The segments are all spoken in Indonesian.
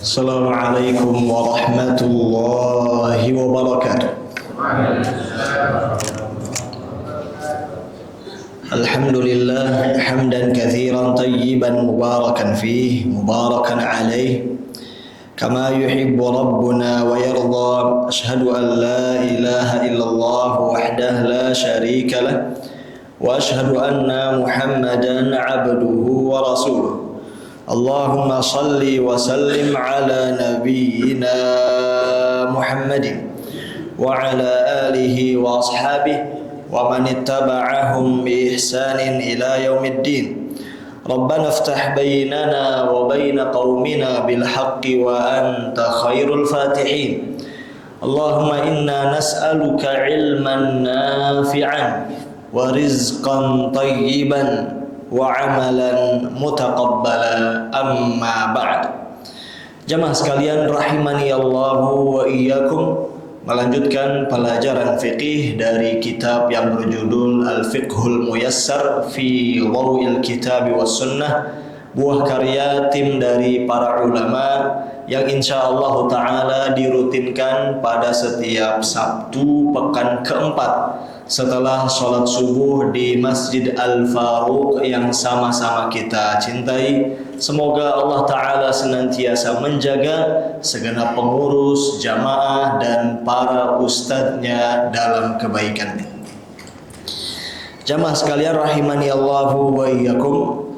Assalamualaikum warahmatullahi wabarakatuh. Alhamdulillah hamdan katsiran tayyiban mubarakan fihi mubarakan alaih kama yuhibbu rabbuna wa yarda. Ashhadu an la ilaha illallah wahdah la syarika lah wa ashhadu anna Muhammadan abduhu wa rasuluh. Allahumma salli wa sallim ala nabiyyina Muhammadin wa ala alihi wa ashabihi wa man ittaba'ahum bi ihsanin ila yaumiddin. Rabbana iftah bainana wa baina qaumina bil haqqi wa anta khairul fatihin. Allahumma inna nas'aluka ilman nafi'an wa rizqan tayyiban wa amalan mutaqabbala, amma ba'd. Jamaah sekalian rahimani Allahu wa iyyakum, melanjutkan pelajaran fiqih dari kitab yang berjudul Al-Fiqhul Muyassar fi Dhawil Kitab was Sunnah, buah karya tim dari para ulama yang insyaallah ta'ala dirutinkan pada setiap Sabtu pekan keempat setelah sholat subuh di Masjid Al-Faruq yang sama-sama kita cintai. Semoga Allah Ta'ala senantiasa menjaga segenap pengurus, jamaah, dan para ustadznya dalam kebaikan. Jamaah sekalian rahimani Allahu wa iyyakum,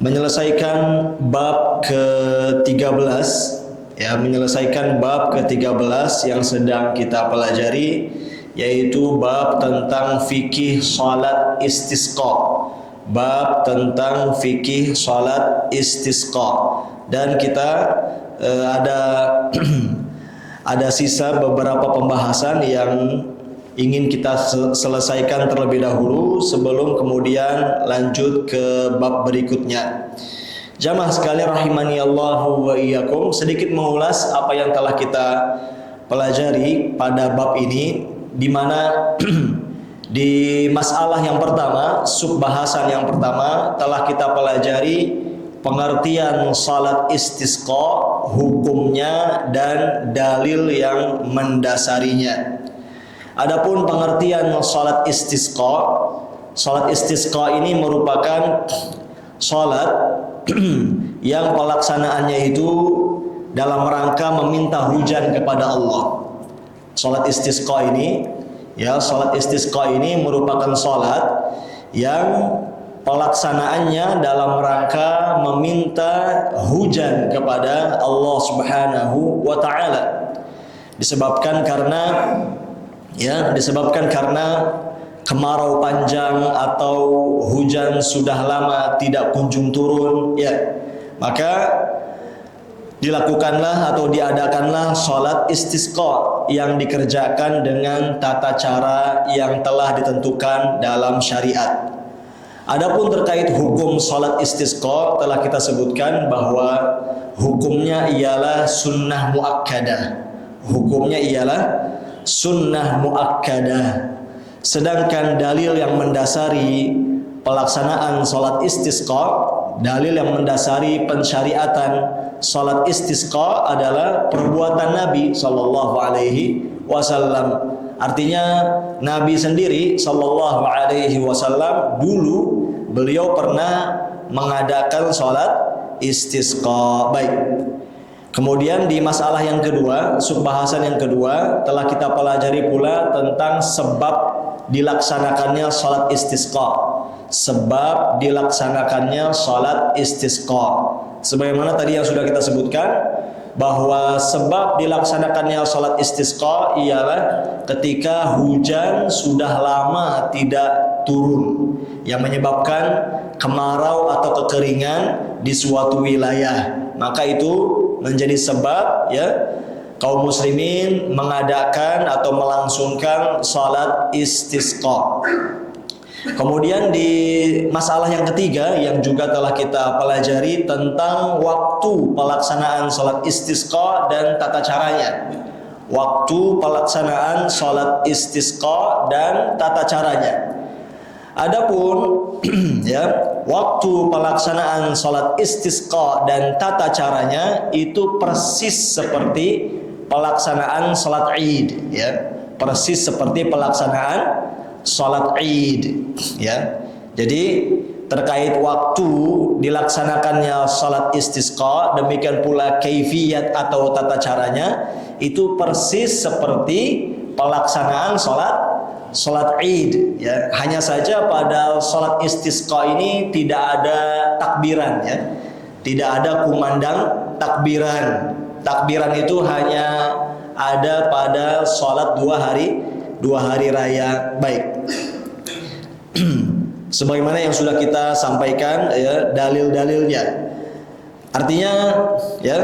menyelesaikan bab ke-13, menyelesaikan bab ke-13 yang sedang kita pelajari, yaitu bab tentang fikih salat istisqa. Bab tentang fikih salat istisqa, dan kita ada sisa beberapa pembahasan yang ingin kita selesaikan terlebih dahulu sebelum kemudian lanjut ke bab berikutnya. Jamaah sekalian rahimani Allahu wa iyyakum, sedikit mengulas apa yang telah kita pelajari pada bab ini, di mana di masalah yang pertama, subbahasan yang pertama, telah kita pelajari pengertian salat istisqa, hukumnya dan dalil yang mendasarinya. Adapun pengertian salat istisqa ini merupakan salat yang pelaksanaannya itu dalam rangka meminta hujan kepada Allah. Salat istisqa ini merupakan salat yang pelaksanaannya dalam rangka meminta hujan kepada Allah Subhanahu wa taala. Disebabkan karena kemarau panjang atau hujan sudah lama tidak kunjung turun, maka dilakukanlah atau diadakanlah salat istisqa yang dikerjakan dengan tata cara yang telah ditentukan dalam syariat. Adapun terkait hukum salat istisqa, telah kita sebutkan bahwa hukumnya ialah sunnah muakkadah. Sedangkan dalil yang mendasari pelaksanaan salat istisqa, dalil yang mendasari pensyariatan salat istisqa adalah perbuatan Nabi sallallahu alaihi wasallam. Artinya Nabi sendiri sallallahu alaihi wasallam dulu beliau pernah mengadakan salat istisqa. Baik. Kemudian di masalah yang kedua, subbahasan yang kedua, telah kita pelajari pula tentang sebab dilaksanakannya salat istisqa. Sebab dilaksanakannya salat istisqa. Sebagaimana tadi yang sudah kita sebutkan, bahwa sebab dilaksanakannya salat istisqa ialah ketika hujan sudah lama tidak turun, yang menyebabkan kemarau atau kekeringan di suatu wilayah. Maka itu menjadi sebab kaum muslimin mengadakan atau melangsungkan salat istisqa. Kemudian di masalah yang ketiga yang juga telah kita pelajari tentang waktu pelaksanaan salat istisqa dan tata caranya. Waktu pelaksanaan salat istisqa dan tata caranya. Adapun ya, waktu pelaksanaan sholat istisqa dan tata caranya itu persis seperti pelaksanaan sholat Id, ya, persis seperti pelaksanaan sholat Id, ya. Jadi terkait waktu dilaksanakannya sholat istisqa, demikian pula kaifiyat atau tata caranya itu persis seperti pelaksanaan sholat Id, ya. Hanya saja pada sholat istisqa ini tidak ada takbiran, ya, tidak ada kumandang takbiran. Takbiran itu hanya ada pada sholat dua hari raya. Baik. Sebagaimana yang sudah kita sampaikan, ya, dalil-dalilnya. Artinya, ya,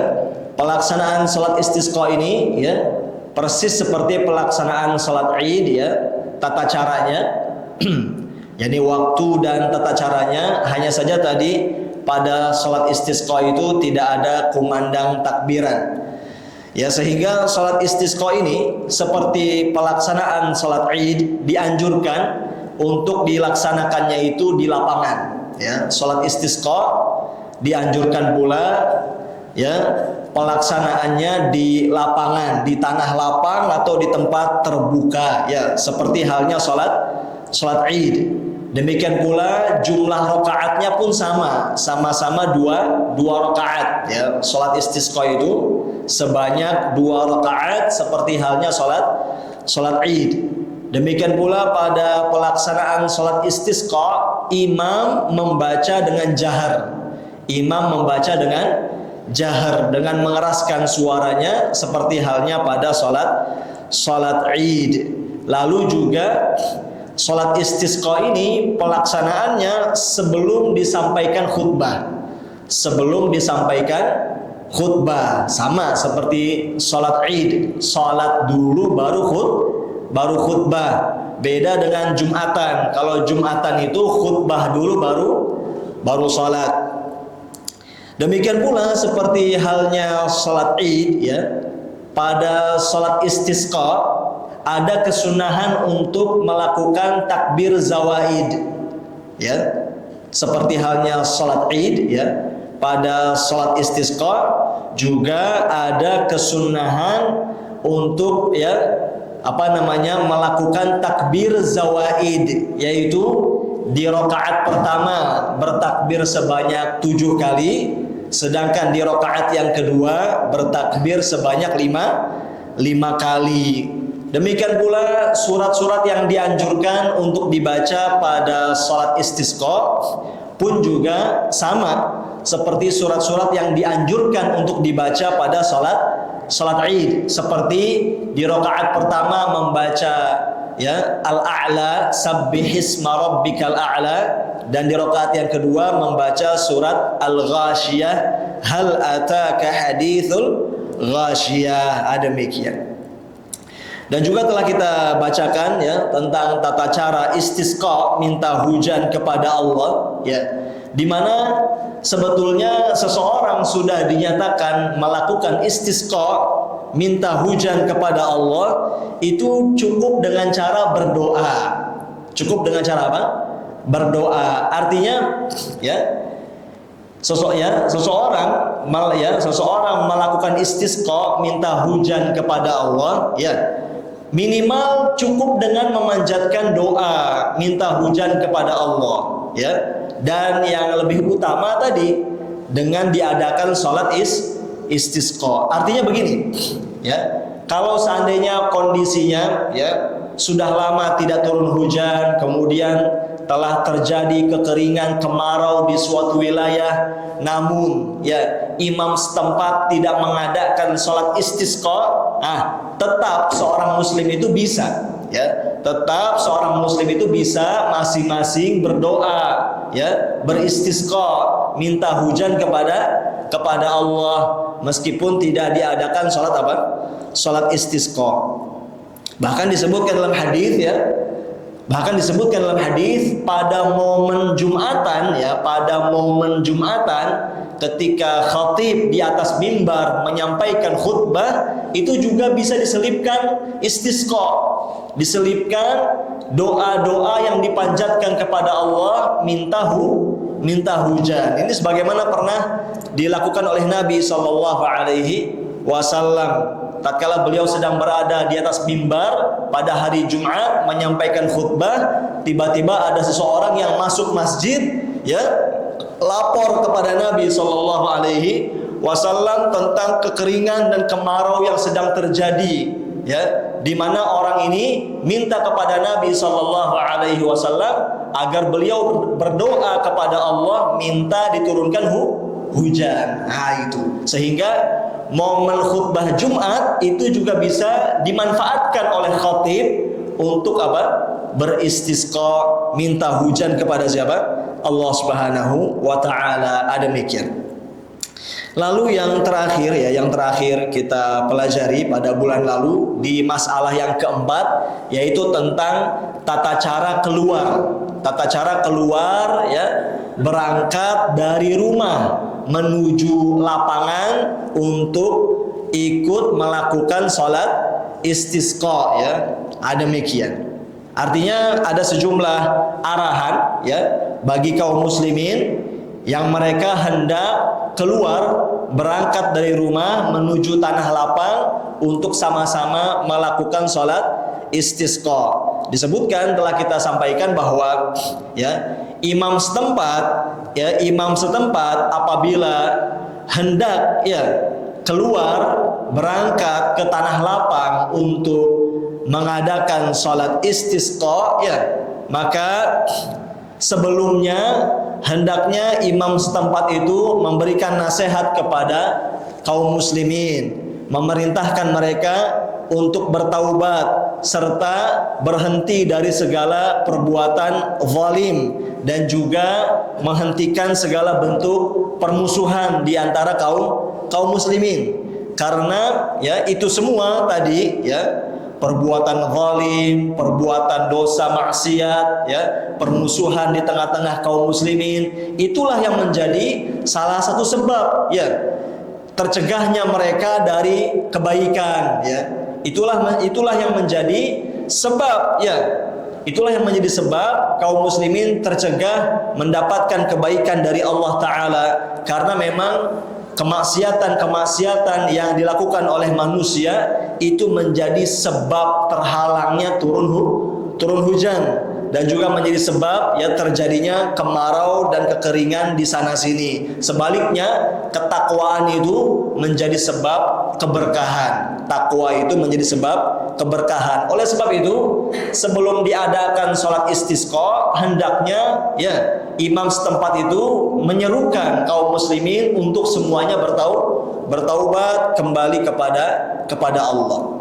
pelaksanaan sholat istisqa ini, ya, persis seperti pelaksanaan sholat Id, ya, tata caranya, jadi waktu dan tata caranya hanya saja tadi pada sholat istisqa itu tidak ada kumandang takbiran. Ya, sehingga sholat istisqa ini seperti pelaksanaan sholat Id dianjurkan untuk dilaksanakannya itu di lapangan. Ya, sholat istisqa dianjurkan pula, ya, pelaksanaannya di lapangan, di tanah lapang atau di tempat terbuka, ya, seperti halnya sholat Id. Demikian pula jumlah rakaatnya pun sama-sama dua rakaat, ya. Sholat istisqa itu sebanyak 2 rakaat seperti halnya sholat Id. Demikian pula pada pelaksanaan sholat istisqa, imam membaca dengan jahar. Imam membaca dengan jahar, dengan mengeraskan suaranya seperti halnya pada sholat Id. Lalu juga sholat istisqa ini pelaksanaannya sebelum disampaikan khutbah. Sebelum disampaikan khutbah, sama seperti sholat Id. Sholat dulu baru khutbah. Beda dengan Jumatan. Kalau Jumatan itu khutbah dulu baru sholat. Demikian pula seperti halnya sholat Id, ya, pada sholat istisqa ada kesunahan untuk melakukan takbir zawaid, ya, seperti halnya sholat Id, ya. Pada sholat istisqa juga ada kesunahan untuk, ya, melakukan takbir zawaid, yaitu di rakaat pertama bertakbir sebanyak 7 kali, sedangkan di rakaat yang kedua bertakbir sebanyak 5 kali. Demikian pula surat-surat yang dianjurkan untuk dibaca pada sholat istisqa pun juga sama seperti surat-surat yang dianjurkan untuk dibaca pada sholat Id, seperti di rakaat pertama membaca, ya, Al-A'la, Sabbihisma Rabbikal A'la, dan di rakaat yang kedua membaca surat Al-Ghashiyah, Hal Ataka Hadithul Ghashiyah. Demikian. Dan juga telah kita bacakan, ya, tentang tata cara istisqa, minta hujan kepada Allah, ya, di mana sebetulnya seseorang sudah dinyatakan melakukan istisqa, minta hujan kepada Allah, itu cukup dengan cara berdoa. Cukup dengan cara apa? Berdoa. Artinya, ya, seseorang melakukan istisqa, minta hujan kepada Allah, ya, minimal cukup dengan memanjatkan doa, minta hujan kepada Allah, ya. Dan yang lebih utama tadi dengan diadakan sholat istisqa. Artinya begini, ya, kalau seandainya kondisinya, ya, sudah lama tidak turun hujan, kemudian telah terjadi kekeringan, kemarau di suatu wilayah, namun, ya, imam setempat tidak mengadakan sholat istisqa, tetap seorang muslim itu bisa, ya, tetap seorang muslim itu bisa masing-masing berdoa, ya, beristisqa, minta hujan kepada Allah, meskipun tidak diadakan sholat apa? Sholat istisqa. Bahkan disebutkan dalam hadis, ya, pada momen Jumatan, ya, pada momen Jumatan ketika khatib di atas mimbar menyampaikan khutbah, itu juga bisa diselipkan istisqa, diselipkan doa-doa yang dipanjatkan kepada Allah minta hujan. Ini sebagaimana pernah dilakukan oleh Nabi Shallallahu Alaihi Wasallam tatkala beliau sedang berada di atas mimbar pada hari Jumat menyampaikan khutbah, tiba-tiba ada seseorang yang masuk masjid, ya, lapor kepada Nabi Shallallahu Alaihi Wasallam tentang kekeringan dan kemarau yang sedang terjadi, ya, di mana orang ini minta kepada Nabi Shallallahu Alaihi Wasallam agar beliau berdoa kepada Allah minta diturunkan hujan. Nah itu, sehingga momen khutbah Jumat itu juga bisa dimanfaatkan oleh khatib untuk apa? Beristisqa, minta hujan kepada siapa? Allah Subhanahu wa taala. Demikian. Lalu yang terakhir, ya, yang terakhir kita pelajari pada bulan lalu di masalah yang keempat, yaitu tentang tata cara keluar. Tata cara keluar, ya, berangkat dari rumah menuju lapangan untuk ikut melakukan sholat istisqa, ya. Demikian. Artinya ada sejumlah arahan, ya, bagi kaum muslimin yang mereka hendak keluar berangkat dari rumah menuju tanah lapang untuk sama-sama melakukan sholat istisqa. Disebutkan, telah kita sampaikan bahwa, ya, imam setempat apabila hendak, ya, keluar berangkat ke tanah lapang untuk mengadakan sholat istisqa, ya, maka sebelumnya hendaknya imam setempat itu memberikan nasihat kepada kaum muslimin, memerintahkan mereka untuk bertaubat serta berhenti dari segala perbuatan zalim dan juga menghentikan segala bentuk permusuhan di antara kaum muslimin. Karena, ya, itu semua tadi, ya, perbuatan zalim, perbuatan dosa maksiat, ya, permusuhan di tengah-tengah kaum muslimin, itulah yang menjadi salah satu sebab, ya, tercegahnya mereka dari kebaikan, ya. Itulah yang menjadi sebab, ya. Itulah yang menjadi sebab kaum muslimin tercegah mendapatkan kebaikan dari Allah Ta'ala. Karena memang kemaksiatan yang dilakukan oleh manusia itu menjadi sebab terhalangnya turun hujan, dan juga menjadi sebab, ya, terjadinya kemarau dan kekeringan di sana sini. Sebaliknya, ketakwaan itu menjadi sebab keberkahan. Takwa itu menjadi sebab keberkahan. Oleh sebab itu, sebelum diadakan sholat istisqa, hendaknya, ya, imam setempat itu menyerukan kaum muslimin untuk semuanya bertaubat kembali kepada Allah.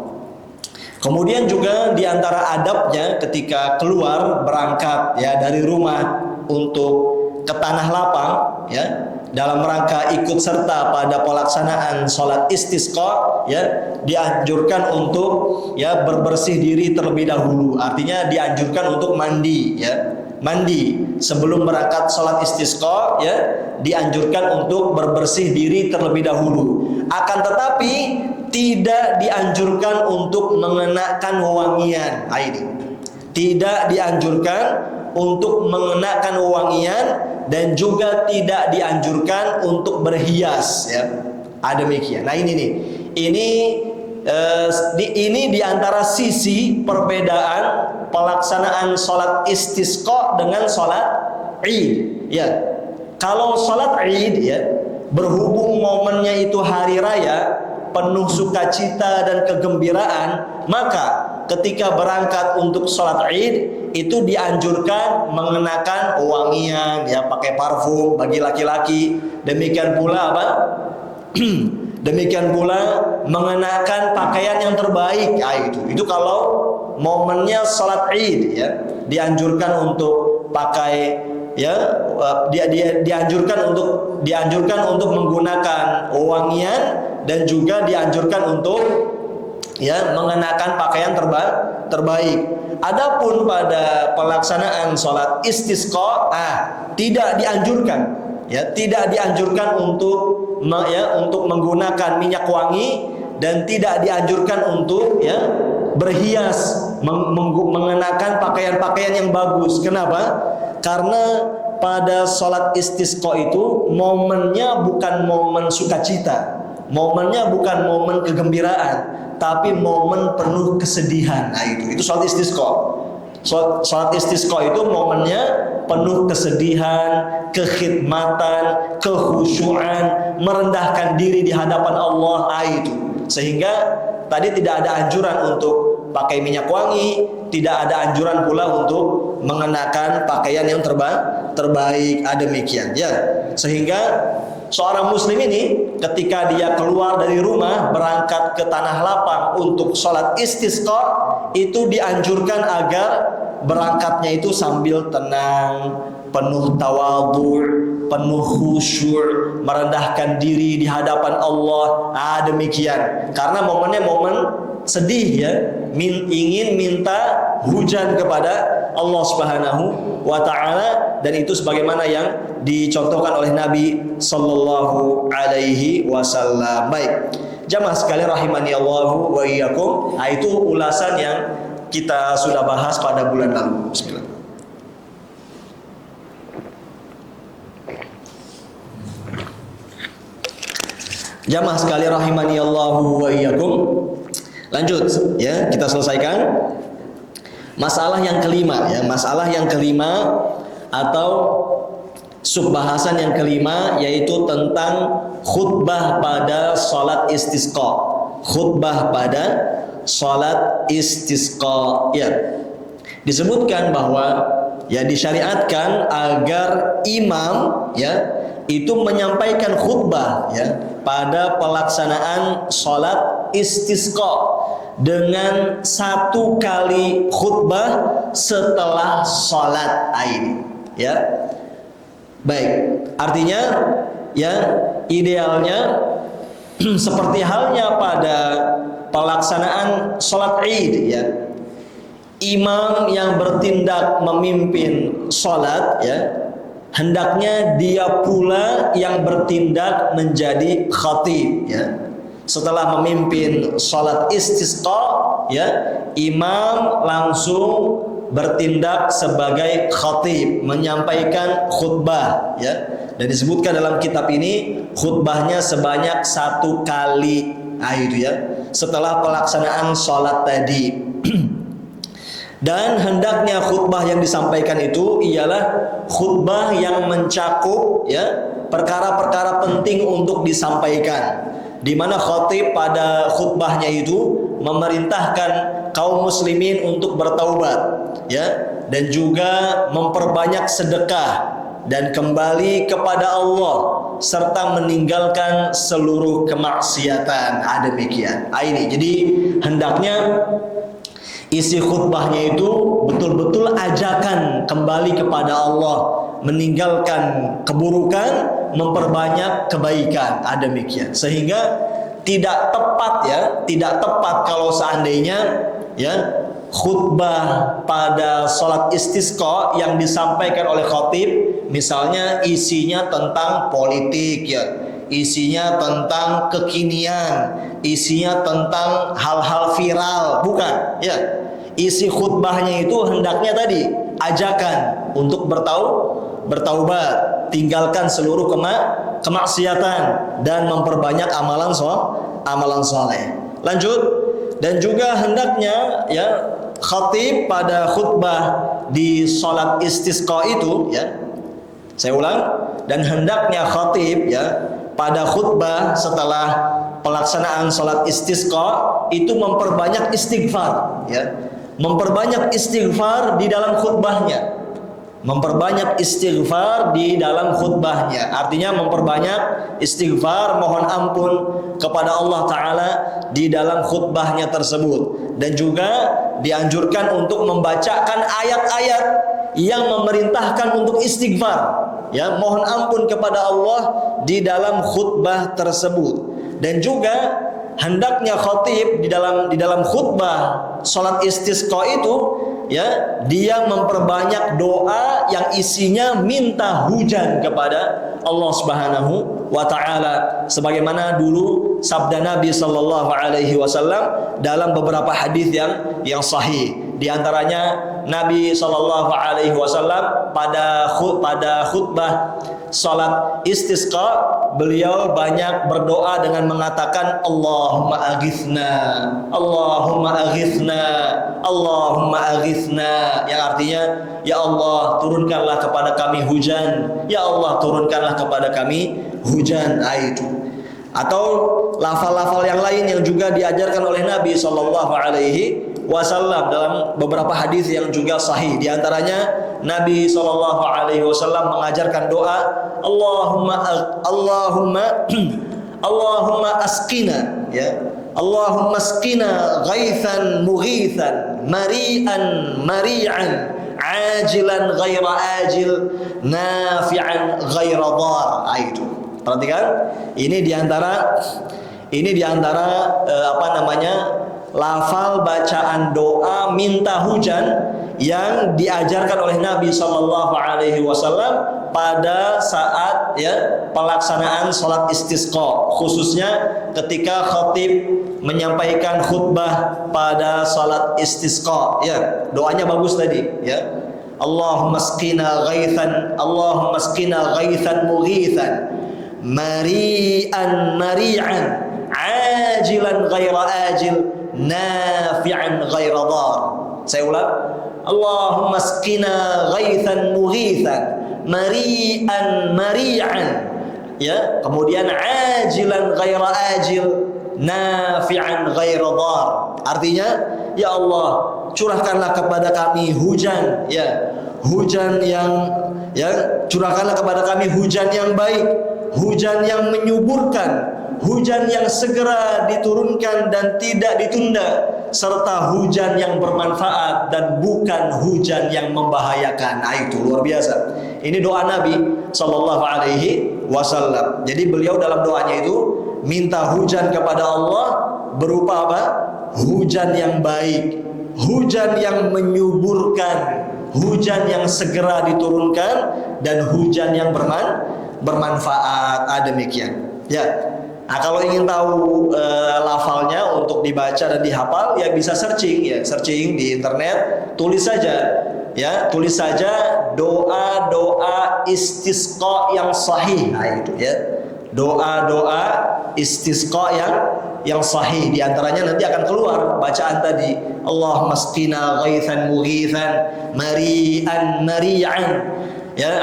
Kemudian juga di antara adabnya ketika keluar berangkat, ya, dari rumah untuk ke tanah lapang, ya, dalam rangka ikut serta pada pelaksanaan sholat istisqa, ya, dianjurkan untuk, ya, berbersih diri terlebih dahulu. Artinya dianjurkan untuk mandi, ya, mandi sebelum berangkat sholat istisqa, ya, dianjurkan untuk berbersih diri terlebih dahulu. Akan tetapi tidak dianjurkan untuk mengenakan wewangian. Ini tidak dianjurkan untuk mengenakan wewangian, dan juga tidak dianjurkan untuk berhias, ya. Demikian. Nah, ini nih, ini di antara sisi perbedaan pelaksanaan sholat istisqa dengan sholat Id, ya. Kalau sholat Id, ya, berhubung momennya itu hari raya, penuh sukacita dan kegembiraan, maka ketika berangkat untuk sholat Id itu dianjurkan mengenakan wangian, ya, pakai parfum bagi laki-laki. Demikian pula apa? Demikian pula mengenakan pakaian yang terbaik. Itu kalau momennya sholat Id, ya, dianjurkan untuk pakai, ya, dianjurkan untuk menggunakan wangian, dan juga dianjurkan untuk, ya, mengenakan pakaian terbaik. Adapun pada pelaksanaan sholat istisqa, tidak dianjurkan, ya, tidak dianjurkan untuk menggunakan minyak wangi, dan tidak dianjurkan untuk, ya, berhias, mengenakan pakaian-pakaian yang bagus. Kenapa? Karena pada sholat istisqa itu momennya bukan momen sukacita, momennya bukan momen kegembiraan, tapi momen penuh kesedihan. Nah itu sholat istisqa. Sholat istisqa itu momennya penuh kesedihan, kekhidmatan, kekhusyuan, merendahkan diri di hadapan Allah. Nah itu. Sehingga tadi tidak ada anjuran untuk pakai minyak wangi, tidak ada anjuran pula untuk mengenakan pakaian yang terbaik. Demikian ya. Sehingga seorang muslim ini ketika dia keluar dari rumah berangkat ke tanah lapang untuk sholat istisqa, itu dianjurkan agar berangkatnya itu sambil tenang, penuh tawadhu, penuh khusyuk, merendahkan diri di hadapan Allah. Demikian. Karena momennya momen sedih ya, ingin minta hujan kepada Allah Subhanahu wa taala, dan itu sebagaimana yang dicontohkan oleh Nabi sallallahu alaihi wasallam. Baik, jamaah sekalian rahimani Allah wa iyyakum. Itu ulasan yang kita sudah bahas pada bulan lalu. Bismillah. Jamaah sekalian rahimani Allah wa iyyakum. Lanjut ya, kita selesaikan masalah yang kelima ya, masalah yang kelima atau subbahasan yang kelima, yaitu tentang khutbah pada salat istisqa. Khutbah pada salat istisqa ya. Disebutkan bahwa ya disyariatkan agar imam ya itu menyampaikan khutbah ya pada pelaksanaan salat istisqa dengan 1 kali khutbah setelah salat ini ya. Baik, artinya ya idealnya seperti halnya pada pelaksanaan salat Id ya, imam yang bertindak memimpin salat ya, hendaknya dia pula yang bertindak menjadi khatib ya. Setelah memimpin salat istisqa ya, imam langsung bertindak sebagai khatib, menyampaikan khutbah ya. Dan disebutkan dalam kitab ini khutbahnya sebanyak 1 kali. Itu ya, setelah pelaksanaan salat tadi. Dan hendaknya khutbah yang disampaikan itu ialah khutbah yang mencakup ya perkara-perkara penting untuk disampaikan, di mana khatib pada khutbahnya itu memerintahkan kaum muslimin untuk bertaubat ya, dan juga memperbanyak sedekah dan kembali kepada Allah serta meninggalkan seluruh kemaksiatan. Demikian. Ini jadi hendaknya isi khutbahnya itu betul-betul ajakan kembali kepada Allah, meninggalkan keburukan, memperbanyak kebaikan. Demikian. Sehingga tidak tepat ya, tidak tepat kalau seandainya ya khutbah pada salat istisqa yang disampaikan oleh khatib misalnya isinya tentang politik ya, isinya tentang kekinian, isinya tentang hal-hal viral, bukan ya. Isi khutbahnya itu hendaknya tadi ajakan untuk bertaubat, tinggalkan seluruh kemaksiatan dan memperbanyak amalan soleh. Lanjut, dan juga hendaknya ya khatib pada khutbah di salat istisqa itu ya, saya ulang, dan hendaknya khatib ya pada khutbah setelah pelaksanaan salat istisqa itu memperbanyak istighfar ya, memperbanyak istighfar di dalam khutbahnya, memperbanyak istighfar di dalam khutbahnya. Artinya memperbanyak istighfar, mohon ampun kepada Allah Ta'ala di dalam khutbahnya tersebut. Dan juga dianjurkan untuk membacakan ayat-ayat yang memerintahkan untuk istighfar ya, mohon ampun kepada Allah di dalam khutbah tersebut. Dan juga hendaknya khatib di dalam khutbah salat istisqa itu ya, dia memperbanyak doa yang isinya minta hujan kepada Allah Subhanahu wa taala, sebagaimana dulu sabda Nabi sallallahu alaihi wasallam dalam beberapa hadis yang sahih. Di antaranya Nabi sallallahu alaihi wasallam pada khutbah salat istisqa, beliau banyak berdoa dengan mengatakan Allahumma aghithna, Allahumma aghithna, Allahumma aghithna, yang artinya ya Allah turunkanlah kepada kami hujan, ya Allah turunkanlah kepada kami hujan. Itu atau lafal-lafal yang lain yang juga diajarkan oleh Nabi sallallahu alaihi wasallam dalam beberapa hadis yang juga sahih. Di antaranya Nabi sallallahu alaihi wasallam mengajarkan doa Allahumma asqina, ya, Allahumma asqina ghaithan mughithan mari'an mari'an ajilan ghaira ajil nafi'an ghaira dhar. Itu perhatikan, ini diantara lafal bacaan doa minta hujan yang diajarkan oleh Nabi sallallahu alaihi wasallam pada saat, ya, pelaksanaan salat istisqa, khususnya ketika khatib menyampaikan khutbah pada salat istisqa, ya. Doanya bagus tadi, ya. Allahumma asqina ghaithan, Allahumma asqina ghaithan mughithan mari'an mari'an ajilan ghaira ajil nafi'an ghaira dhar. Saya ulang, Allahumma asqina ghaithan mughithan mari'an mari'an, ya, kemudian ajilan ghaira ajil nafi'an ghaira dhar. Artinya, ya Allah curahkanlah kepada kami hujan, ya, hujan yang, ya, curahkanlah kepada kami hujan yang baik, hujan yang menyuburkan, hujan yang segera diturunkan dan tidak ditunda, serta hujan yang bermanfaat dan bukan hujan yang membahayakan. Itu luar biasa. Ini doa Nabi sallallahu alaihi wasallam. Jadi beliau dalam doanya itu minta hujan kepada Allah berupa apa? Hujan yang baik, hujan yang menyuburkan, hujan yang segera diturunkan, dan hujan yang bermanfaat. Demikian, ya. Nah, kalau ingin tahu lafalnya untuk dibaca dan dihafal, ya bisa searching di internet, tulis saja, ya, tulis saja doa-doa istisqa yang sahih. Itu, ya, doa-doa istisqa yang sahih. Di antaranya nanti akan keluar bacaan tadi, Allahumma asqina ghaithan mughithan mari'an mari'an, ya,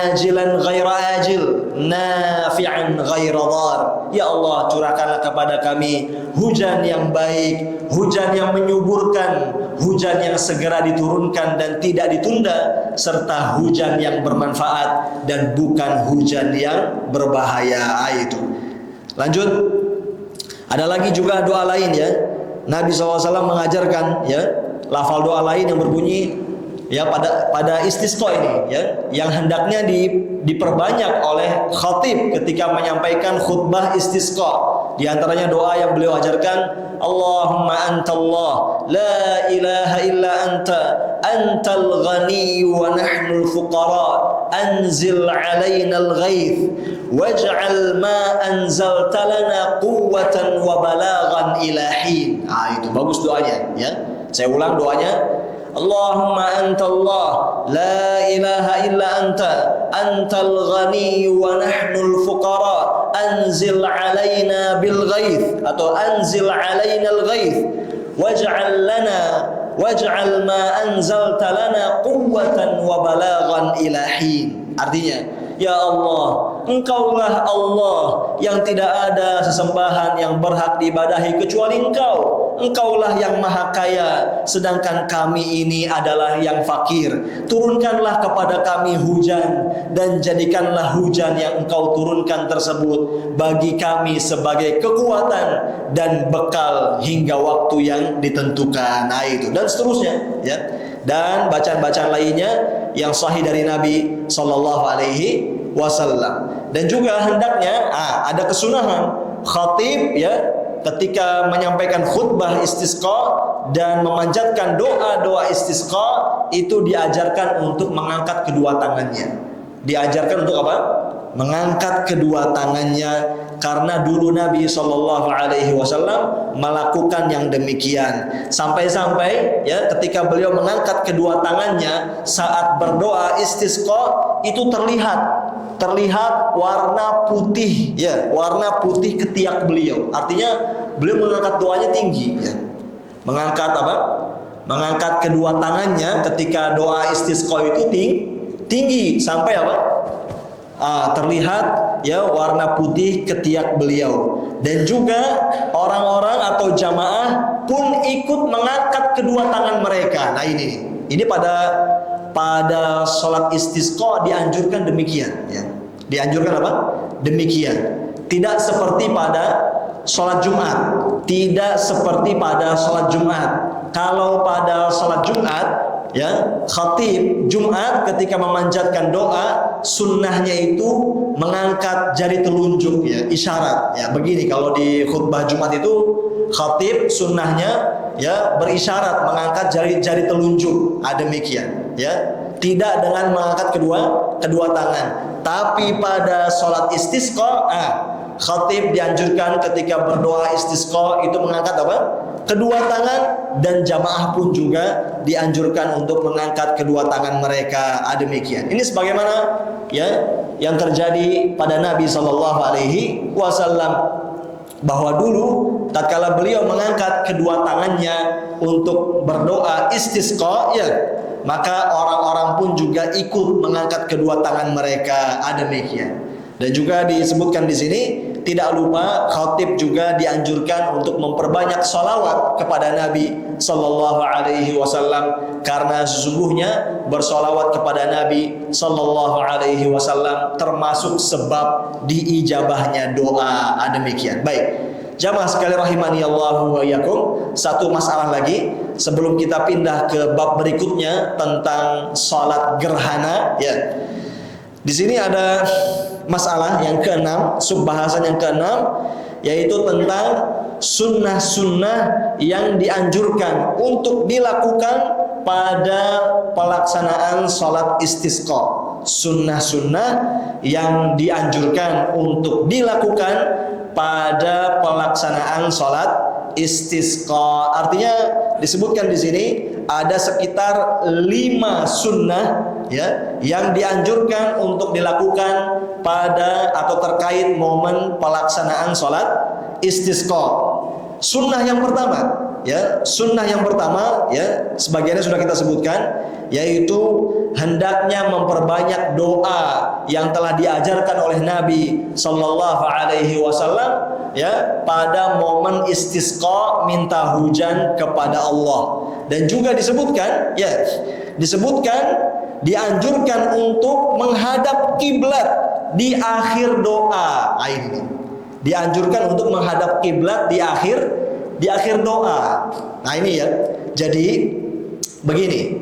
ajilan ghaira ajil nafi'an ghaira dhar. Ya Allah curahkanlah kepada kami hujan yang baik, hujan yang menyuburkan, hujan yang segera diturunkan dan tidak ditunda, serta hujan yang bermanfaat dan bukan hujan yang berbahaya. Itu. Lanjut, ada lagi juga doa lain, ya. Nabi SAW mengajarkan, ya, lafal doa lain yang berbunyi, ya, pada istisqa ini, ya, yang hendaknya diperbanyak oleh khatib ketika menyampaikan khutbah istisqa. Di antaranya doa yang beliau ajarkan, Allahumma antallah la ilaha illa anta antal ghani wa nahnul fuqara anzil alaina al-ghaith waj'al ma anzalta lana quwwatan wa balaghan ila hin. Itu bagus doanya, ya. Saya ulang doanya, Allahumma antallah la ilaha illa anta antal ghani wa nahnul fuqara anzil alaina bil ghaith, atau anzil alaina al ghaith waj'al ma anzalta lana quwwatan wa balaghan ila hin. Artinya, ya Allah, Engkaulah Allah yang tidak ada sesembahan yang berhak diibadahi kecuali Engkau. Engkaulah yang maha kaya, sedangkan kami ini adalah yang fakir. Turunkanlah kepada kami hujan, dan jadikanlah hujan yang Engkau turunkan tersebut bagi kami sebagai kekuatan dan bekal hingga waktu yang ditentukan. Itu dan seterusnya, ya. Dan bacaan-bacaan lainnya yang sahih dari Nabi sallallahu alaihi wasallam. Dan juga hendaknya ada kesunahan khatib, ya, ketika menyampaikan khutbah istisqa dan memanjatkan doa-doa istisqa itu diajarkan untuk mengangkat kedua tangannya. Diajarkan untuk apa? Mengangkat kedua tangannya, karena dulu Nabi Shallallahu Alaihi Wasallam melakukan yang demikian. Sampai-sampai ya ketika beliau mengangkat kedua tangannya saat berdoa istisqa itu terlihat warna putih, ya, warna putih ketiak beliau. Artinya beliau mengangkat doanya tinggi, ya. Mengangkat apa? Mengangkat kedua tangannya ketika doa istisqa itu tinggi sampai apa? Terlihat ya warna putih ketiak beliau. Dan juga orang-orang atau jamaah pun ikut mengangkat kedua tangan mereka. Nah ini pada sholat istisqa dianjurkan demikian, ya. Dianjurkan apa? Demikian. Tidak seperti pada sholat Jumat. Tidak seperti pada sholat Jumat. Kalau pada sholat Jumat, ya, khatib Jumat ketika memanjatkan doa, sunnahnya itu mengangkat jari telunjuk, ya, isyarat, ya. Begini kalau di khutbah Jumat itu khatib sunnahnya ya berisyarat mengangkat jari telunjuk, demikian, ya. Tidak dengan mengangkat kedua tangan. Tapi pada sholat istisqa, khatib dianjurkan ketika berdoa istisqa itu mengangkat apa? Kedua tangan, dan jamaah pun juga dianjurkan untuk mengangkat kedua tangan mereka. Demikian. Ini sebagaimana ya yang terjadi pada Nabi Shallallahu Alaihi Wasallam, bahwa dulu tatkala beliau mengangkat kedua tangannya untuk berdoa istisqa, ya, maka orang-orang pun juga ikut mengangkat kedua tangan mereka. Demikian. Dan juga disebutkan di sini, tidak lupa khatib juga dianjurkan untuk memperbanyak sholawat kepada Nabi Sallallahu Alaihi Wasallam, karena sesungguhnya bersolawat kepada Nabi Sallallahu Alaihi Wasallam termasuk sebab diijabahnya doa. Demikian. Baik, jamaah sekalian rahimani Allah wa iyyakum, satu masalah lagi sebelum kita pindah ke bab berikutnya tentang sholat gerhana, ya. Di sini ada masalah yang keenam, subbahasan yang keenam, yaitu tentang sunnah-sunnah yang dianjurkan untuk dilakukan pada pelaksanaan sholat istisqa. Sunnah-sunnah yang dianjurkan untuk dilakukan pada pelaksanaan sholat istisqa. Artinya disebutkan di sini ada sekitar 5 sunnah, ya, yang dianjurkan untuk dilakukan pada atau terkait momen pelaksanaan sholat istisqa. Sunnah yang pertama, ya, sunnah yang pertama, ya, sebagiannya sudah kita sebutkan, yaitu hendaknya memperbanyak doa yang telah diajarkan oleh Nabi Sallallahu Alaihi Wasallam, ya, pada momen istisqa, minta hujan kepada Allah. Dan juga disebutkan, ya, dianjurkan untuk menghadap kiblat di akhir doa. Ini dianjurkan untuk menghadap kiblat di akhir doa. Nah ini, ya. Jadi begini,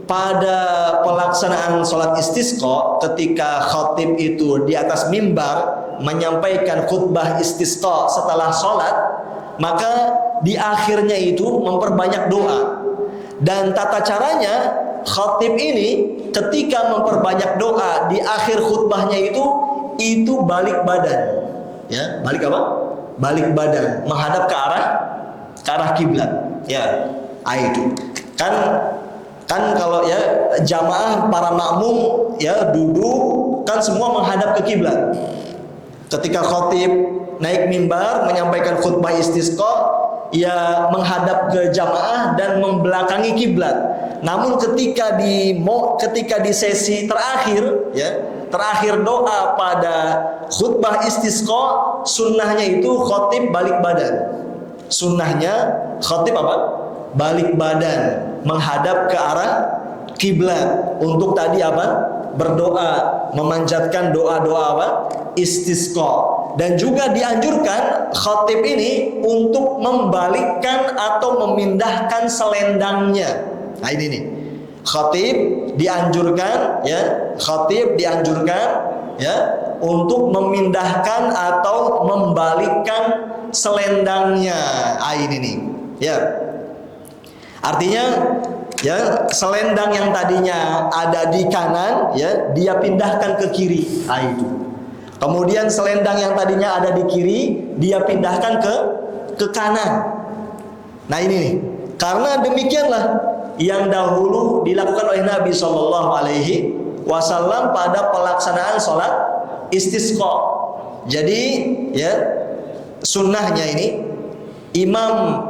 pada pelaksanaan sholat istisqa, ketika khatib itu di atas mimbar menyampaikan khutbah istisqa setelah sholat, maka di akhirnya itu memperbanyak doa. Dan tata caranya khatib ini ketika memperbanyak doa di akhir khutbahnya itu balik badan, ya, balik apa? Balik badan, menghadap ke arah kiblat, ya. Itu kan kalau ya jamaah para makmum ya duduk kan semua menghadap ke kiblat. Ketika khatib naik mimbar menyampaikan khutbah istisqa, ya menghadap ke jamaah dan membelakangi kiblat. Namun ketika di sesi terakhir, ya, terakhir doa pada khutbah istisqa, sunnahnya itu khatib balik badan. Sunnahnya khatib apa? Balik badan, menghadap ke arah kiblat untuk tadi apa? Berdoa, memanjatkan doa-doa apa? Istisqa. Dan juga dianjurkan khatib ini untuk membalikkan atau memindahkan selendangnya. Nah ini nih, khatib dianjurkan ya untuk memindahkan atau membalikkan selendangnya. Ini nih, ya. Artinya, ya, selendang yang tadinya ada di kanan, ya, dia pindahkan ke kiri. Itu. Kemudian selendang yang tadinya ada di kiri, dia pindahkan ke kanan. Nah ini nih, karena demikianlah yang dahulu dilakukan oleh Nabi Shallallahu Alaihi Wasallam pada pelaksanaan sholat istisqa. Jadi, ya, sunnahnya ini imam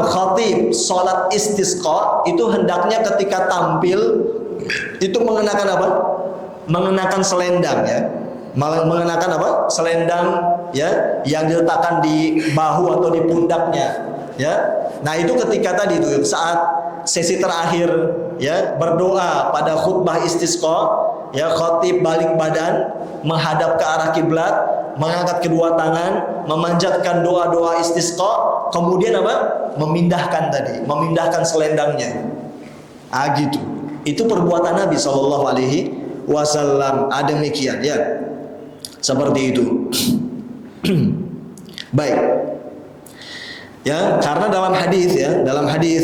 khatib sholat istisqa itu hendaknya ketika tampil itu mengenakan apa? Mengenakan selendang, ya. Mengenakan apa? Selendang, ya, yang diletakkan di bahu atau di pundaknya, ya. Nah itu ketika tadi itu saat sesi terakhir, ya, berdoa pada khutbah istisqa, ya, khatib balik badan menghadap ke arah kiblat, mengangkat kedua tangan, memanjatkan doa-doa istisqa, kemudian apa? Memindahkan selendangnya. Gitu. Itu perbuatan Nabi Shallallahu Alaihi Wasallam. Demikian, ya. Seperti itu. Baik. Ya, karena dalam hadis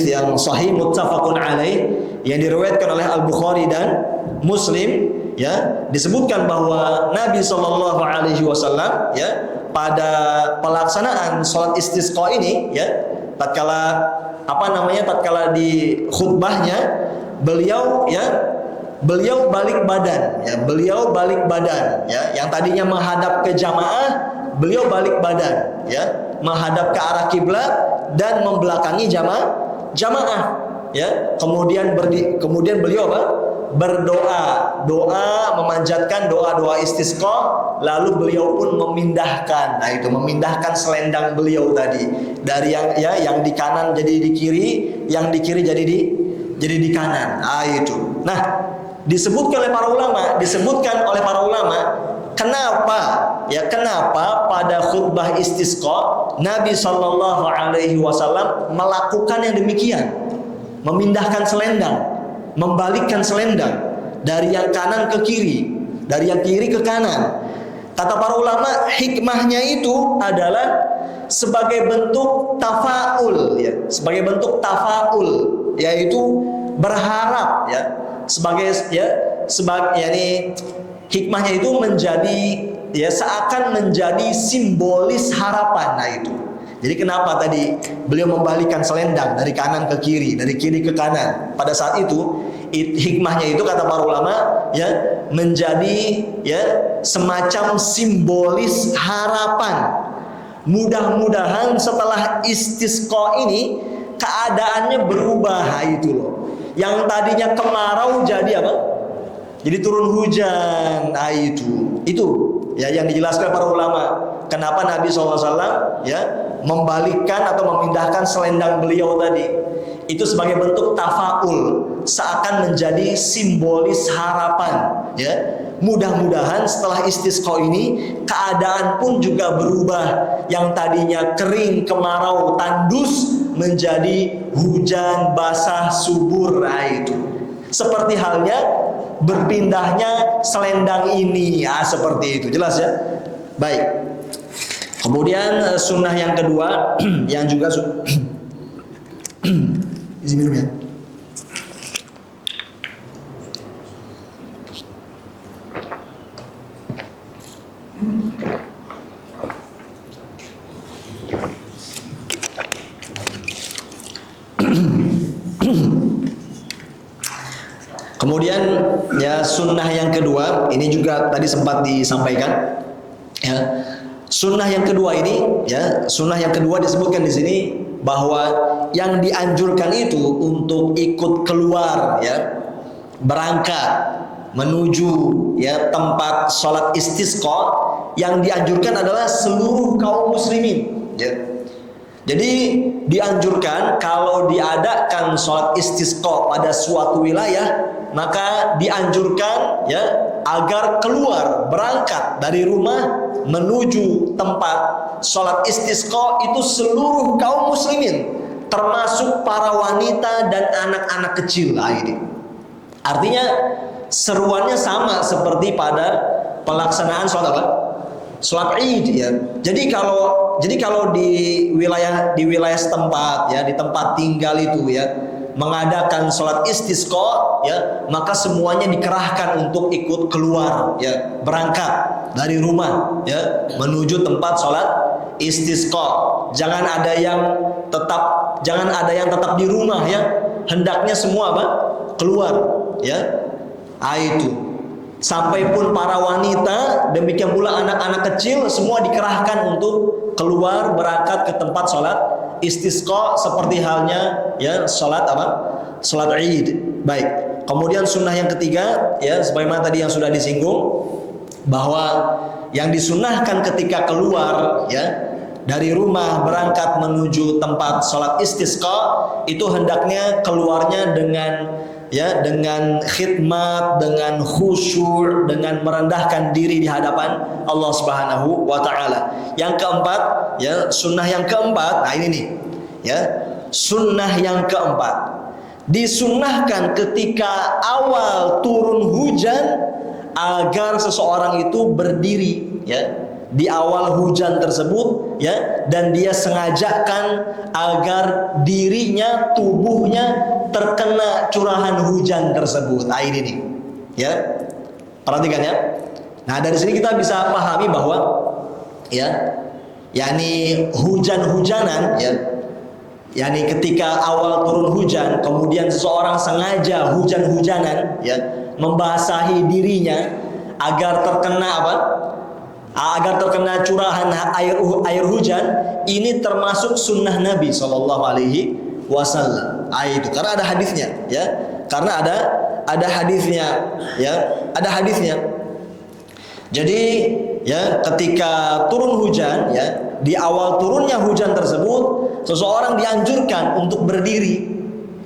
yang sahih muttafaqun alaih yang diriwayatkan oleh Al-Bukhari dan Muslim, ya, disebutkan bahwa Nabi Shallallahu Alaihi Wasallam, ya, pada pelaksanaan sholat istisqa ini, ya, tatkala di khutbahnya beliau balik badan, ya, yang tadinya menghadap ke jamaah, beliau balik badan, ya, menghadap ke arah kiblat dan membelakangi jamaah, ya. Kemudian beliau berdoa, memanjatkan doa istisqa, lalu beliau pun memindahkan, memindahkan selendang beliau tadi dari yang di kanan jadi di kiri, yang di kiri jadi di kanan. Itu. Nah, disebutkan oleh para ulama, kenapa pada khutbah istisqa Nabi Shallallahu Alaihi Wasallam melakukan yang demikian, memindahkan selendang, membalikkan selendang dari yang kanan ke kiri, dari yang kiri ke kanan. Kata para ulama, hikmahnya itu adalah sebagai bentuk tafaul, ya, yaitu berharap, ya, hikmahnya itu menjadi, ya, seakan menjadi simbolis harapan. Nah itu. Jadi kenapa tadi beliau membalikkan selendang dari kanan ke kiri, dari kiri ke kanan? Pada saat itu hikmahnya itu kata para ulama, ya, menjadi, ya, semacam simbolis harapan. Mudah-mudahan setelah istisqa ini keadaannya berubah, itu loh. Yang tadinya kemarau jadi apa? Jadi turun hujan. Itu ya yang dijelaskan para ulama. Kenapa Nabi SAW, ya, membalikkan atau memindahkan selendang beliau tadi? Itu sebagai bentuk tafaul, seakan menjadi simbolis harapan, ya. Mudah-mudahan setelah istisqa ini keadaan pun juga berubah. Yang tadinya kering, kemarau, tandus menjadi hujan, basah, subur. Itu. Seperti halnya berpindahnya selendang ini, ya, seperti itu. Jelas, ya? Baik. Kemudian sunnah yang kedua yang juga isi minum, ya. Kemudian, ya, sunnah yang kedua ini juga tadi sempat disampaikan, ya. Sunnah yang kedua ini, ya, sunnah yang kedua disebutkan di sini bahwa yang dianjurkan itu untuk ikut keluar, ya, berangkat menuju, ya, tempat sholat istisqa, yang dianjurkan adalah seluruh kaum muslimin, ya. Jadi dianjurkan kalau diadakan sholat istisqa pada suatu wilayah, maka dianjurkan, ya, agar keluar berangkat dari rumah menuju tempat sholat istisqa itu seluruh kaum muslimin, termasuk para wanita dan anak-anak kecil. Ini artinya seruannya sama seperti pada pelaksanaan sholat apa? Sholat Id ya. Jadi kalau di wilayah setempat ya, di tempat tinggal itu ya, mengadakan sholat istisqa ya, maka semuanya dikerahkan untuk ikut keluar ya, berangkat dari rumah ya menuju tempat sholat istisqa. Jangan ada yang tetap di rumah ya. Hendaknya semua apa? Keluar ya. Itu. Sampai pun para wanita, demikian pula anak-anak kecil semua dikerahkan untuk keluar berangkat ke tempat sholat istisqa seperti halnya ya sholat apa? Sholat Id. Baik. Kemudian sunnah yang ketiga ya, sebagaimana tadi yang sudah disinggung, bahwa yang disunnahkan ketika keluar ya dari rumah berangkat menuju tempat sholat istisqa itu hendaknya keluarnya dengan khidmat, dengan khusyuk, dengan merendahkan diri di hadapan Allah Subhanahu wa taala. Yang keempat, ya, sunnah yang keempat. Nah, ini nih, ya. Sunnah yang keempat. Disunnahkan ketika awal turun hujan agar seseorang itu berdiri, ya. Di awal hujan tersebut ya, dan dia sengajakan agar dirinya, tubuhnya terkena curahan hujan tersebut. Nah, ini nih ya, perhatikan ya. Nah, dari sini kita bisa pahami bahwa ya, yakni hujan-hujanan ya, yakni ketika awal turun hujan kemudian seseorang sengaja hujan-hujanan ya, membasahi dirinya agar terkena apa? Agar terkena curahan air hujan, ini termasuk sunnah Nabi Shallallahu Alaihi Wasallam. Itu karena ada hadisnya, ya. Karena ada hadisnya, ya. Ada hadisnya. Jadi, ya, ketika turun hujan, ya, di awal turunnya hujan tersebut, seseorang dianjurkan untuk berdiri,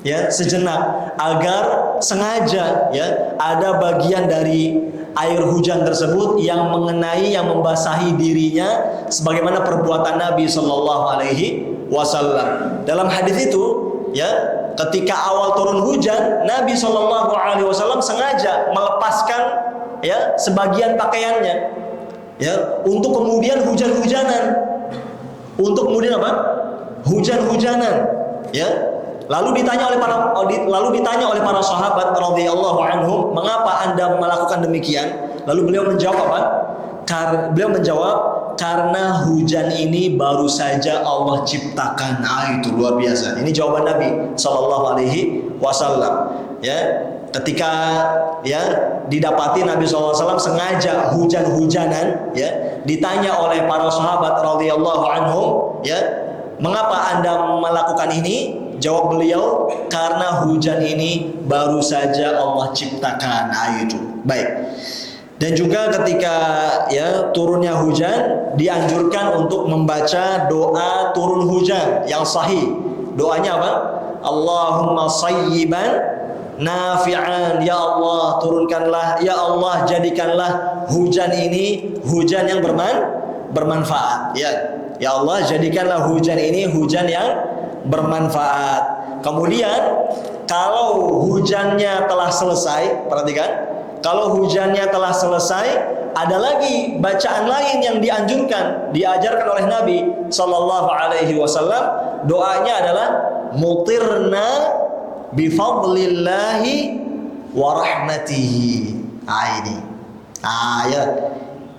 ya, sejenak agar sengaja, ya, ada bagian dari air hujan tersebut yang mengenai, yang membasahi dirinya sebagaimana perbuatan Nabi Shallallahu Alaihi Wasallam. Dalam hadis itu, ya, ketika awal turun hujan, Nabi Shallallahu Alaihi Wasallam sengaja melepaskan ya sebagian pakaiannya, ya, untuk kemudian hujan-hujanan, untuk kemudian apa? Hujan-hujanan, ya. Lalu ditanya oleh para sahabat radhiyallahu anhum, mengapa Anda melakukan demikian? Lalu beliau menjawab apa? Beliau menjawab, karena hujan ini baru saja Allah ciptakan. Itu luar biasa. Ini jawaban Nabi Shallallahu Alaihi Wasallam. Ya, ketika ya didapati Nabi SAW sengaja hujan-hujanan, ya, ditanya oleh para sahabat radhiyallahu anhum, ya, mengapa Anda melakukan ini? Jawab beliau, karena hujan ini baru saja Allah ciptakan. Itu. Baik. Dan juga ketika ya turunnya hujan, dianjurkan untuk membaca doa turun hujan yang sahih. Doanya apa? Allahumma sayyiban nafi'an. Ya Allah, turunkanlah, ya Allah, jadikanlah hujan ini hujan yang bermanfaat. Ya. Ya Allah, jadikanlah hujan ini hujan yang bermanfaat. Kemudian kalau hujannya telah selesai, perhatikan, kalau hujannya telah selesai, ada lagi bacaan lain yang diajarkan oleh Nabi Sallallahu Alaihi Wasallam. Doanya adalah mutirna bifadlillahi wa rahmatihi.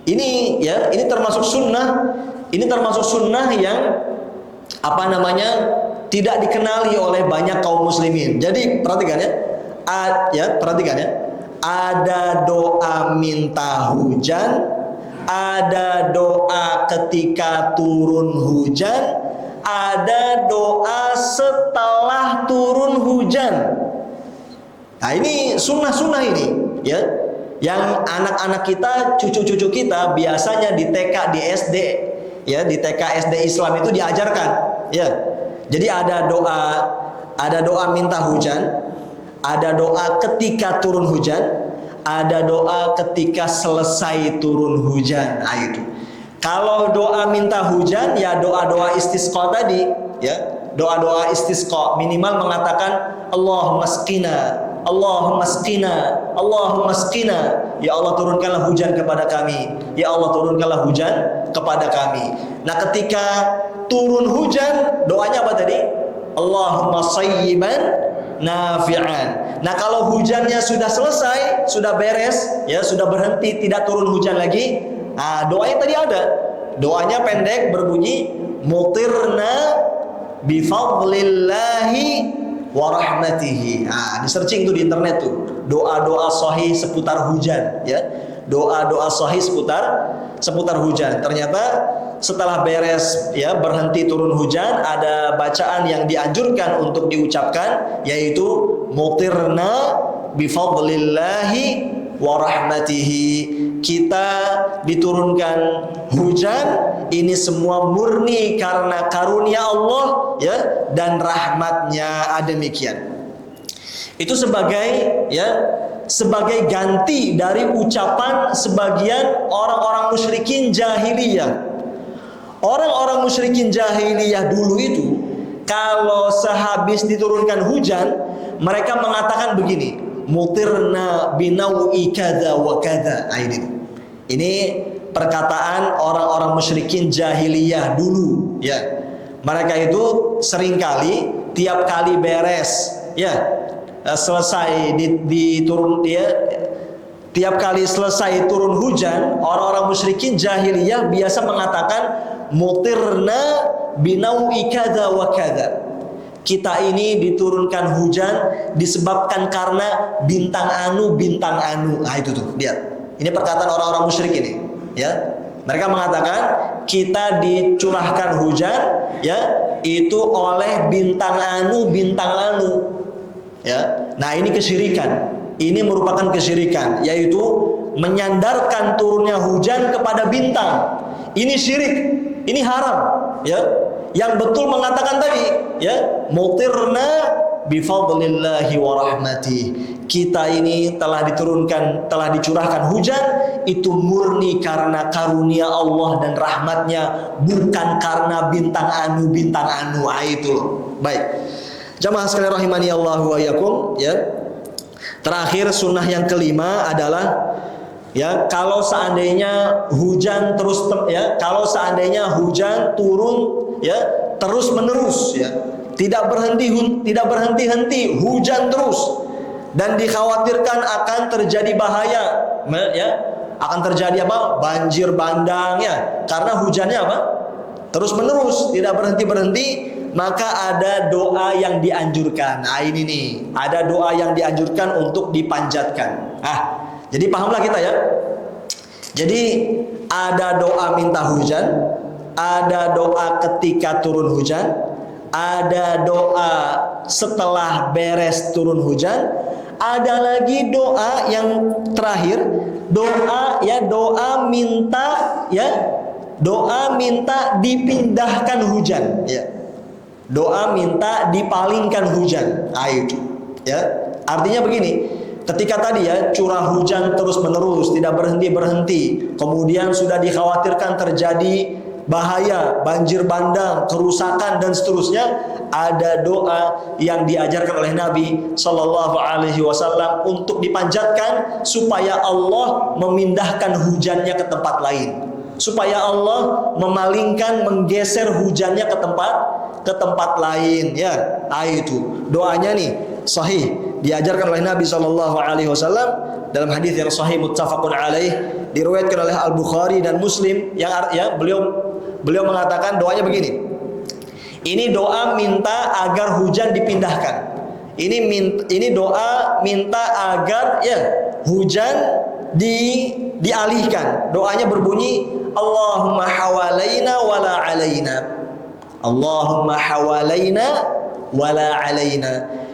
Ini termasuk sunnah. Ini termasuk sunnah yang tidak dikenali oleh banyak kaum muslimin. Jadi perhatikan ya, perhatikan ya. Ada doa minta hujan, ada doa ketika turun hujan, ada doa setelah turun hujan. Nah, ini sunnah-sunnah ini, ya. Yang anak-anak kita, cucu-cucu kita biasanya di TK, di SD, ya, di TK SD Islam itu diajarkan, ya. Jadi ada doa minta hujan, ada doa ketika turun hujan, ada doa ketika selesai turun hujan. Nah, itu. Kalau doa minta hujan, ya doa-doa istisqa tadi, ya. Doa-doa istisqa minimal mengatakan Allahumma asqina Allahumma asqina, Allahumma asqina. Ya Allah turunkanlah hujan kepada kami. Ya Allah turunkanlah hujan kepada kami. Nah, ketika turun hujan, doanya apa tadi? Allahumma sayyiban nafi'an. Nah, kalau hujannya sudah selesai, sudah beres, ya sudah berhenti, tidak turun hujan lagi. Nah, doanya tadi ada. Doanya pendek berbunyi mutirna bifadlillahi wa rahmatihi. Nah, di searching tuh di internet tuh, doa-doa sahih seputar hujan, ya. Doa-doa sahih seputar hujan. Ternyata setelah beres, ya, berhenti turun hujan, ada bacaan yang dianjurkan untuk diucapkan, yaitu mutirna bifadlillahi wa rahmatihi. Kita diturunkan hujan, ini semua murni karena karunia Allah, ya, dan rahmatnya. Demikian. Itu sebagai, ya, sebagai ganti dari ucapan sebagian orang-orang musyrikin jahiliyah. Orang-orang musyrikin jahiliyah dulu itu, kalau sehabis diturunkan hujan, mereka mengatakan begini, mutirna binawi kada wa kada. Ini perkataan orang-orang musyrikin jahiliyah dulu, ya. Mereka itu seringkali tiap kali beres, ya, selesai diturun, ya, tiap kali selesai turun hujan, orang-orang musyrikin jahiliyah biasa mengatakan mutirna binawi kada wa kada. Kita ini diturunkan hujan disebabkan karena bintang anu, bintang anu. Nah, itu tuh, lihat. Ini perkataan orang-orang musyrik ini, ya. Mereka mengatakan kita dicurahkan hujan, ya, itu oleh bintang anu, bintang anu. Ya. Nah, ini kesyirikan. Ini merupakan kesyirikan, yaitu menyandarkan turunnya hujan kepada bintang. Ini syirik, ini haram, ya. Yang betul mengatakan tadi, ya, mutirna bifadlillahi wa rahmatihi. Kita ini telah diturunkan, telah dicurahkan hujan, itu murni karena karunia Allah dan rahmatnya, bukan karena bintang anu, bintang anu. Itu loh. Baik. Jamaah sekalian rahimani Allah wa yakum, ya. Terakhir, sunnah yang kelima adalah, ya, kalau seandainya hujan terus, ya, kalau seandainya hujan turun, ya, terus menerus, ya, tidak berhenti-henti, hujan terus, dan dikhawatirkan akan terjadi bahaya, ya, akan terjadi apa? Banjir bandang, ya, karena hujannya apa? Terus menerus, tidak berhenti-berhenti. Maka ada doa yang dianjurkan. Nah, ini nih, ada doa yang dianjurkan untuk dipanjatkan. Jadi pahamlah kita, ya. Jadi ada doa minta hujan, ada doa ketika turun hujan, ada doa setelah beres turun hujan, ada lagi doa yang terakhir, doa, ya, doa minta, ya, doa minta dipindahkan hujan, ya. Doa minta dipalingkan hujan. Itu, ya. Artinya begini, ketika tadi, ya, curah hujan terus menerus, tidak berhenti-berhenti, kemudian sudah dikhawatirkan terjadi bahaya, banjir bandang, kerusakan dan seterusnya, ada doa yang diajarkan oleh Nabi Shallallahu Alaihi Wasallam untuk dipanjatkan supaya Allah memindahkan hujannya ke tempat lain, supaya Allah memalingkan, menggeser hujannya ke tempat lain, ya. Itu doanya nih sahih, diajarkan oleh Nabi Shallallahu Alaihi Wasallam dalam hadis yang sahih muttafaqun alaih, diriwayatkan oleh Al Bukhari dan Muslim, yang, ya, beliau mengatakan doanya begini. Ini doa minta agar hujan dipindahkan. Ini doa minta agar, ya, hujan dialihkan. Doanya berbunyi Allahumma hawalaina wala alaina. Allahumma hawalaina wala alaina.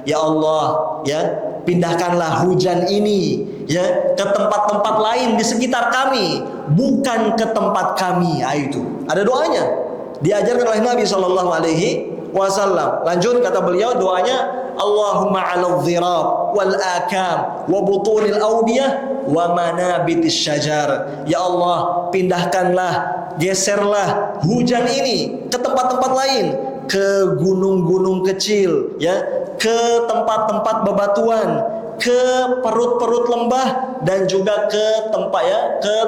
Ya Allah, ya, pindahkanlah hujan ini, ya, ke tempat-tempat lain di sekitar kami, bukan ke tempat kami. Itu ada doanya, diajarkan oleh Nabi Shallallahu Alaihi Wasallam. Lanjut, kata beliau, doanya Allahumma 'alal dhirab wal akam wa butunil awdiyah wa manabitis syajar. Ya Allah, pindahkanlah, geserlah hujan ini ke tempat-tempat lain, ke gunung-gunung kecil, ya, ke tempat-tempat bebatuan, ke perut-perut lembah dan juga ke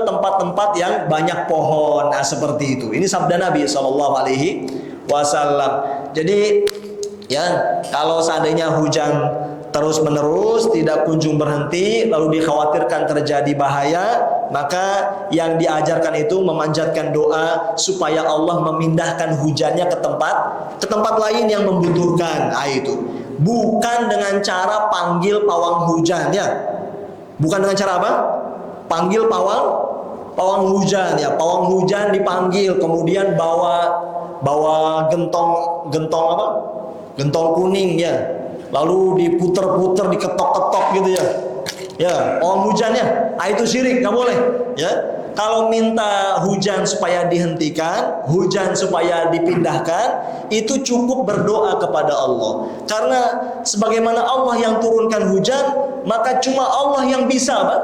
tempat-tempat yang banyak pohon. Nah, seperti itu. Ini sabda Nabi Shallallahu Alaihi Wasallam. Jadi ya, kalau seandainya hujan terus menerus tidak kunjung berhenti, lalu dikhawatirkan terjadi bahaya, maka yang diajarkan itu memanjatkan doa supaya Allah memindahkan hujannya ke tempat lain yang membutuhkan. Itu bukan dengan cara panggil pawang hujan ya. Bukan dengan cara apa? Panggil pawang hujan ya. Pawang hujan dipanggil, kemudian bawa gentong apa? Gentong kuning ya. Lalu diputer-puter, diketok-ketok gitu ya. Ya, pawang hujannya. Itu syirik, nggak boleh ya. Kalau minta hujan supaya dihentikan, hujan supaya dipindahkan, itu cukup berdoa kepada Allah. Karena sebagaimana Allah yang turunkan hujan, maka cuma Allah yang bisa apa?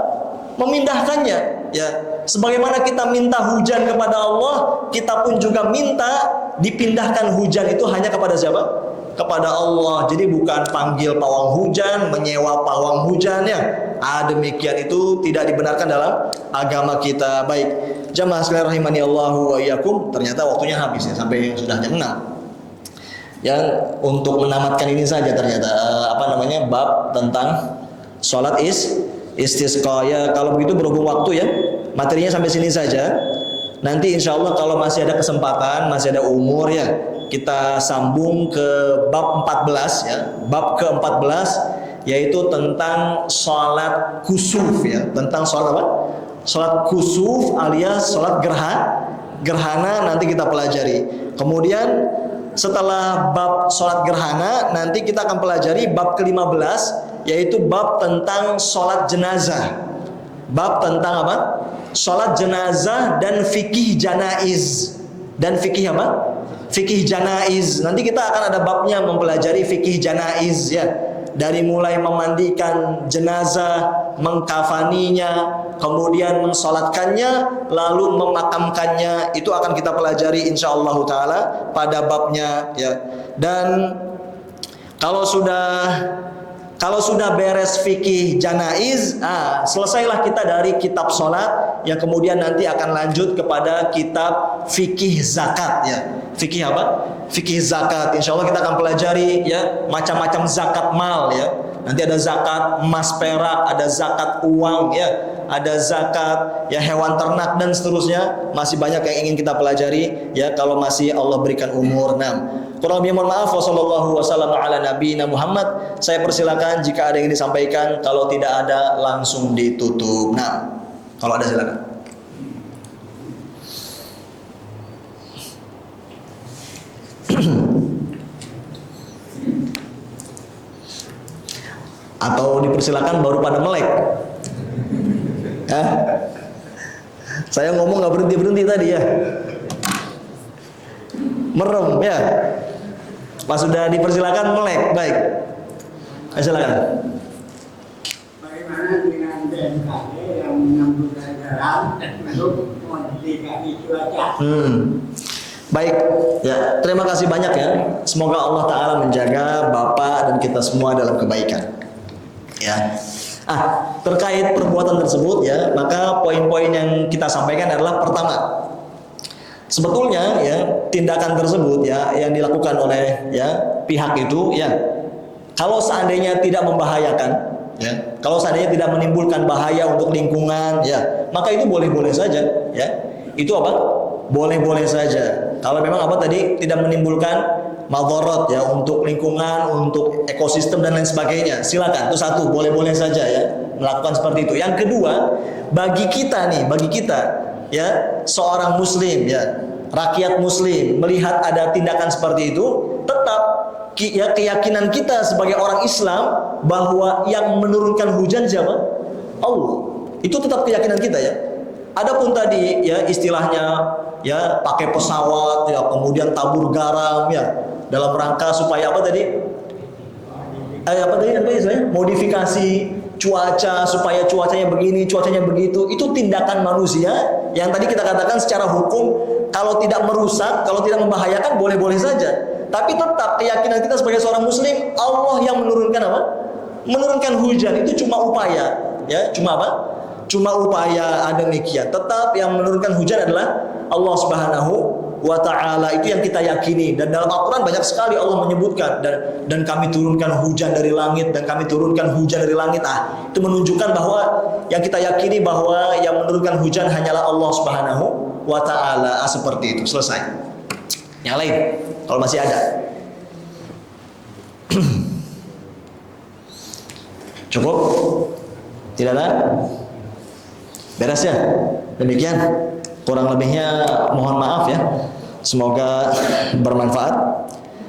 Memindahkannya ya. Sebagaimana kita minta hujan kepada Allah, kita pun juga minta dipindahkan hujan itu hanya kepada siapa? Kepada Allah. Jadi bukan panggil pawang hujan, menyewa pawang hujan ya. Demikian itu tidak dibenarkan dalam agama kita. Baik, jamaah sekalian rahimani Allahu wa iyyakum, ternyata waktunya habis ya, sampai sudah jam 6. Ya, untuk menamatkan ini saja ternyata bab tentang sholat istisqa ya. Kalau begitu berhubung waktu ya, materinya sampai sini saja. Nanti insya Allah kalau masih ada kesempatan, masih ada umur ya, kita sambung ke bab 14 ya. Bab ke-14 yaitu tentang sholat kusuf ya. Tentang sholat apa? Sholat kusuf alias sholat gerhana nanti kita pelajari. Kemudian setelah bab sholat gerhana, nanti kita akan pelajari bab ke-15 yaitu bab tentang sholat jenazah. Bab tentang apa? Sholat jenazah dan fikih janaiz. Dan fikih apa? Fikih janaiz. Nanti kita akan ada babnya mempelajari fikih janaiz ya. Dari mulai memandikan jenazah, mengkafaninya, kemudian mensolatkannya, lalu memakamkannya, itu akan kita pelajari insyaallah taala pada babnya ya. Dan kalau sudah beres fikih janaiz, selesailah kita dari kitab sholat, yang kemudian nanti akan lanjut kepada kitab fikih zakat ya. Fikih apa? Fikih zakat. Insya Allah kita akan pelajari ya macam-macam zakat mal ya. Nanti ada zakat emas perak, ada zakat uang ya, ada zakat ya hewan ternak dan seterusnya. Masih banyak yang ingin kita pelajari ya kalau masih Allah berikan umur. Kurang lebih mohon maaf. Wassallallahu wasallam ala nabiyina Muhammad. Saya persilakan jika ada yang disampaikan, kalau tidak ada langsung ditutup. Kalau ada silakan. Atau dipersilakan baru pada melek. Saya ngomong nggak berhenti tadi ya. Merem ya. Pas sudah dipersilakan melek. Baik. Silakan. Bagaimana dengan BMKG yang menyambut jalan untuk modifikasi cuaca? Baik, ya terima kasih banyak ya. Semoga Allah Ta'ala menjaga Bapak dan kita semua dalam kebaikan. Ya, terkait perbuatan tersebut ya, maka poin-poin yang kita sampaikan adalah pertama, sebetulnya ya tindakan tersebut ya yang dilakukan oleh ya pihak itu ya, kalau seandainya tidak membahayakan ya, kalau seandainya tidak menimbulkan bahaya untuk lingkungan ya, maka itu boleh-boleh saja ya. Itu apa? Boleh-boleh saja. Kalau memang tidak menimbulkan madharat ya untuk lingkungan, untuk ekosistem dan lain sebagainya, silakan. Itu satu, boleh-boleh saja ya melakukan seperti itu. Yang kedua, bagi kita ya seorang muslim ya, rakyat muslim melihat ada tindakan seperti itu, tetap ya keyakinan kita sebagai orang Islam bahwa yang menurunkan hujan siapa? Allah. Itu tetap keyakinan kita ya. Adapun tadi ya istilahnya ya pakai pesawat ya kemudian tabur garam ya dalam rangka supaya modifikasi cuaca supaya cuacanya begini, cuacanya begitu, itu tindakan manusia yang tadi kita katakan secara hukum kalau tidak merusak, kalau tidak membahayakan boleh-boleh saja. Tapi tetap keyakinan kita sebagai seorang muslim, Allah yang menurunkan apa? Menurunkan hujan itu cuma upaya, ya, cuma apa? Cuma upaya demikian. Tetap yang menurunkan hujan adalah Allah Subhanahu wa ta'ala, itu yang kita yakini. Dan dalam Al-Quran banyak sekali Allah menyebutkan dan kami turunkan hujan dari langit, dan kami turunkan hujan dari langit. Itu menunjukkan bahwa yang kita yakini bahwa yang menurunkan hujan hanyalah Allah Subhanahu wa ta'ala. Seperti itu, selesai. Yang lain kalau masih ada. Cukup? Tidak ada? Beres ya? Demikian. Kurang lebihnya mohon maaf ya. Semoga bermanfaat.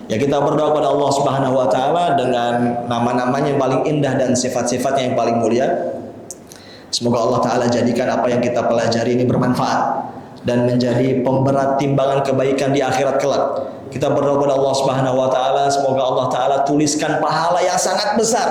Ya, kita berdoa kepada Allah Subhanahu wa taala dengan nama-namanya yang paling indah dan sifat-sifatnya yang paling mulia. Semoga Allah taala jadikan apa yang kita pelajari ini bermanfaat dan menjadi pemberat timbangan kebaikan di akhirat kelak. Kita berdoa kepada Allah Subhanahu wa taala, semoga Allah taala tuliskan pahala yang sangat besar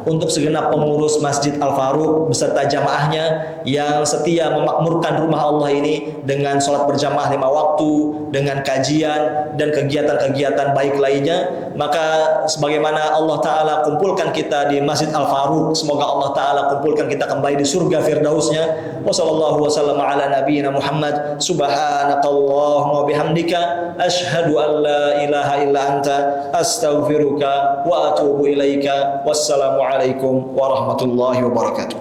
untuk segenap pengurus Masjid Al-Faruq beserta jamaahnya yang setia memakmurkan rumah Allah ini dengan sholat berjamaah 5 waktu, dengan kajian dan kegiatan-kegiatan baik lainnya. Maka sebagaimana Allah taala kumpulkan kita di Masjid Al-Faruq, semoga Allah taala kumpulkan kita kembali di surga firdausnya. Wassallallahu wasallam ala nabiyyina Muhammad. Subhanakallahumma bihamdika asyhadu an la ilaha illa anta astaghfiruka wa atubu ilaika. Wassalamu alaikum warahmatullahi wabarakatuh.